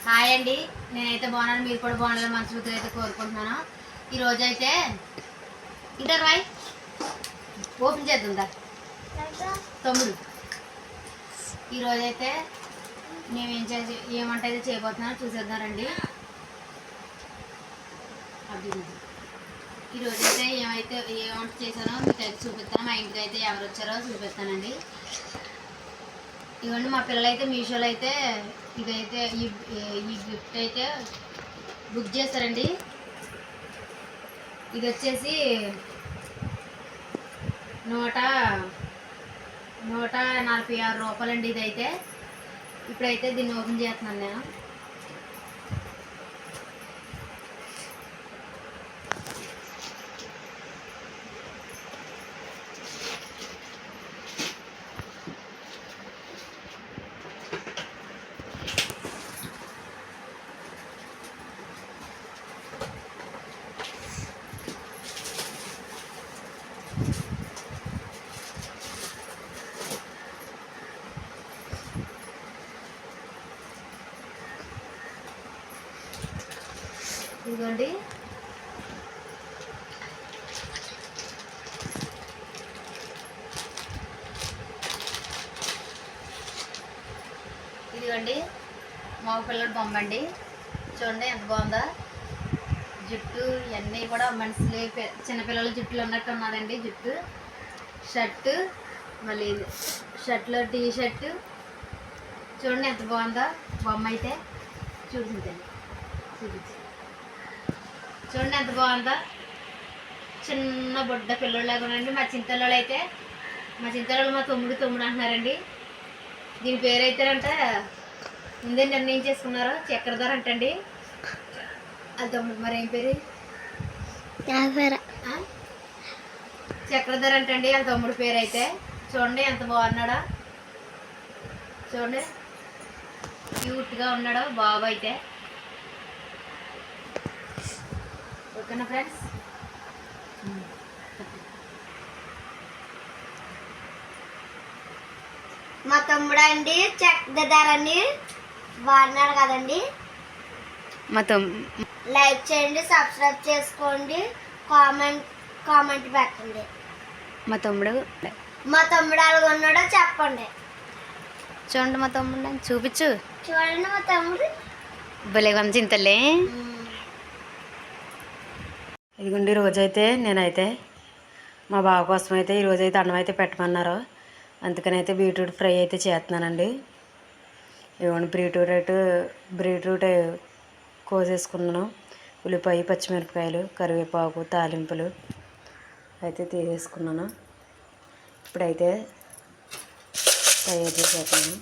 Hi అండి, నేనైతే బాగున్నాను. మీరు కూడా బాగుండాలని మనస్ఫూర్తిగా అయితే కోరుకుంటున్నాను. ఈరోజు అయితే ఇంటర్ రాయ్ ఓపెన్ చేద్దా తమ్ముడు. ఈరోజు అయితే మేము ఏమంటే అయితే చేయబోతున్నాను చూసేద్దారండి. ఈరోజు అయితే ఏమంట చేశానో మీకు అయితే చూపిస్తాను. మా ఇంటికి అయితే ఎవరు వచ్చారో చూపిస్తానండి. ఇవన్నీ మా పిల్లలైతే మీషోలో అయితే ఇదైతే ఈ గిఫ్ట్ అయితే బుక్ చేస్తారండి. ఇది వచ్చేసి 146 రూపాయలండి. ఇదైతే ఇప్పుడైతే దీన్ని ఓపెన్ చేస్తున్నాను నేను. ఇదిగోండి, మా పిల్లడు బొమ్మ అండి. చూడండి ఎంత బాగుందా. జుట్టు ఇవన్నీ కూడా మనుషులు చిన్నపిల్లల జుట్టులు ఉన్నట్టు ఉన్నదండి. జుట్టు, షర్టు, మళ్ళీ షర్ట్లో టీ షర్టు చూడండి ఎంత బాగుందో. బొమ్మ అయితే చూపించండి, చూడండి ఎంత బాగుందో. చిన్న బుడ్డ పిల్లలాగా ఉన్నాయండి. మా చింతలు మా తమ్ముడు అంటున్నారండి. దీని పేరు అయితేనంట ముందే నిర్ణయం చేసుకున్నారు, చక్రధర అంటండి. అది తమ్ముడు మరి ఏం పేరు? చక్రధర అంటండి వాళ్ళ తమ్ముడు పేరు అయితే. చూడండి ఎంత బాగున్నాడో, చూడండి క్యూట్గా ఉన్నాడు బాబు అయితే. ఓకేనా ఫ్రెండ్స్? మా తమ్ముడు అండి చక్రధరని వాడినాడు కదండి. లైక్ చేయండి, సబ్స్క్రైబ్ చేసుకోండి, కామెంట్ పెట్టండి. మా తమ్ముడు అలాగ ఉన్నాడో చెప్పండి. చూడండి మా తమ్ముడు, చూపించు. చూడండి మా తమ్ముడు భలే కొంచెం చింతలే. ఇదిగోండి, రోజైతే నేనైతే మా బావ కోసం అయితే ఈరోజైతే అన్నం అయితే పెట్టమన్నారు. అందుకని అయితే బీట్రూట్ ఫ్రై అయితే చేస్తున్నానండి. ఇవ్వండి, బీట్రూట్ కోసేసుకున్నాను. ఉల్లిపాయ, పచ్చిమిరపకాయలు, కరివేపాకు, తాలింపులు అయితే తీసేసుకున్నాను. ఇప్పుడైతే తయారు చేసేస్తున్నాను.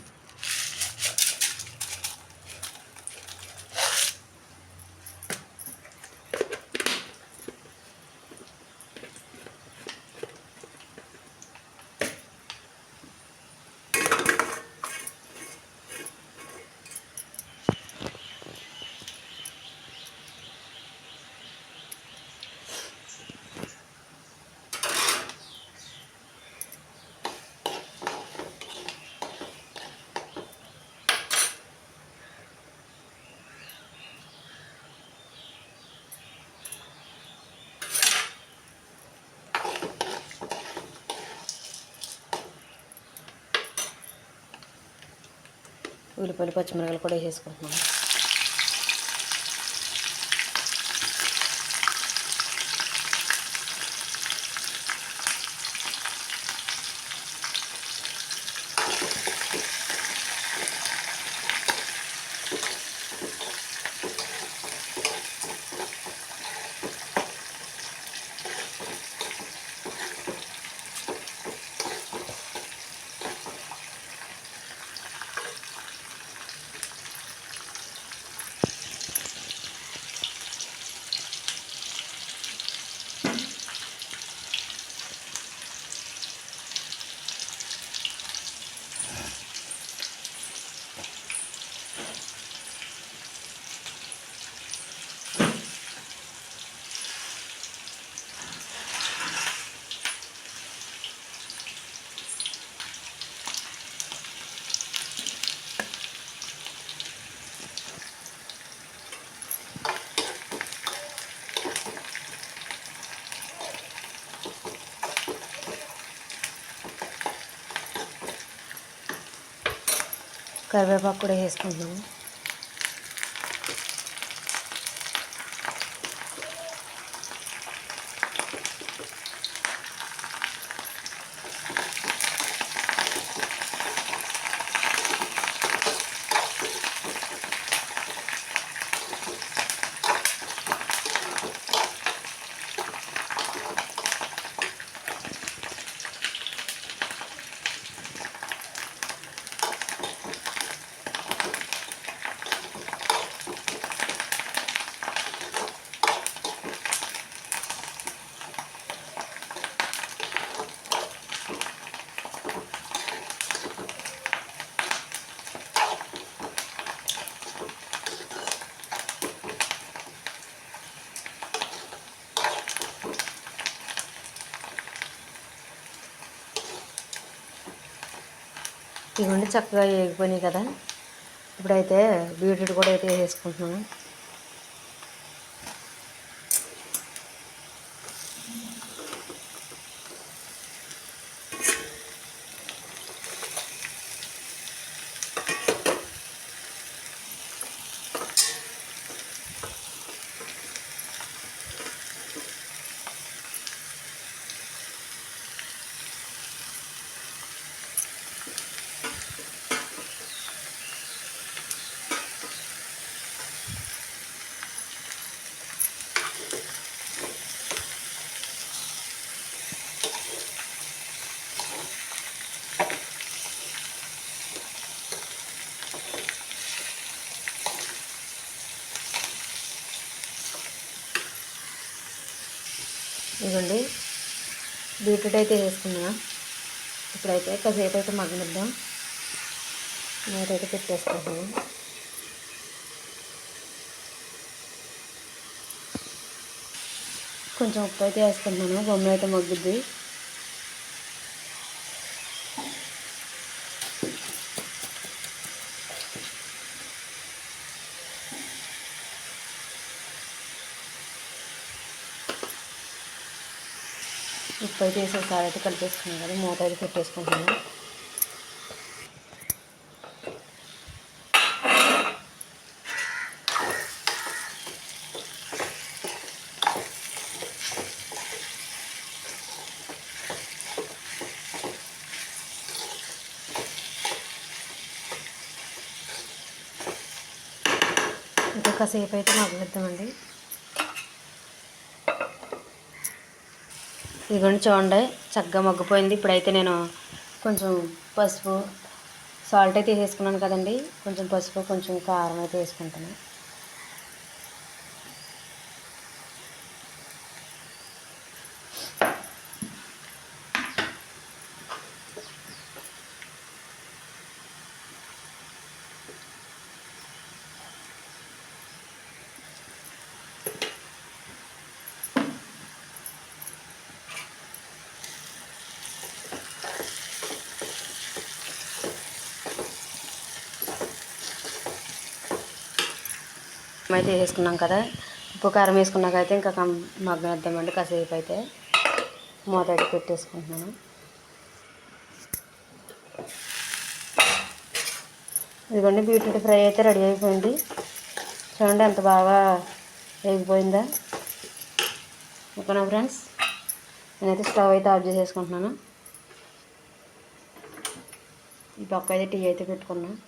ఉల్లిపాయలు, పచ్చిమిరపకాయలు కూడా వేసేసుకుంటున్నాను. కరివేపాకు కూడా వేసుకుంటున్నాను. ఇవన్నీ చక్కగా వేగిపోయినాయి కదా. ఇప్పుడైతే బీట్రూట్ కూడా అయితే వేసుకుంటున్నాను. ఇదిగోండి బీట్రూట్ అయితే వేసుకున్నా. ఇప్పుడైతే కాసేపు అయితే మగ్గనిద్దాం. నేనైతే పెట్టేసుకుంటాను. కొంచెం ఉప్పు అయితే వేసుకుంటున్నాను, బొమ్మ అయితే మగ్గుద్ది. ఉప్పు అయితే వేసి ఒకసారి అయితే కలిపేసుకున్నాను కదా, మూత అయితే పెట్టేసుకుంటున్నాను. ఇంకా కాసేపు అయితే మగ్గనిద్దామండి. ఇదిగోండి చూడండి చక్కగా మగ్గిపోయింది. ఇప్పుడైతే నేను కొంచెం పసుపు, సాల్ట్ అయితే వేసుకున్నాను కదండి. కొంచెం పసుపు, కొంచెం కారం అయితే వేసుకుంటాను. అయితే వేసుకున్నాం కదా, ఉప్పు కారం వేసుకున్నాక అయితే ఇంకా మగ్గనిద్దామండి. కాసేపు అయితే మూత అయితే పెట్టేసుకుంటున్నాను. ఇదిగోండి బీట్రూట్ ఫ్రై అయితే రెడీ అయిపోయింది. చూడండి ఎంత బాగా వేగిపోయిందా. ఓకేనా ఫ్రెండ్స్, నేనైతే స్టవ్ అయితే ఆఫ్ చేసేసుకుంటున్నాను. ఈ పక్క అయితే టీ అయితే పెట్టుకున్నాను.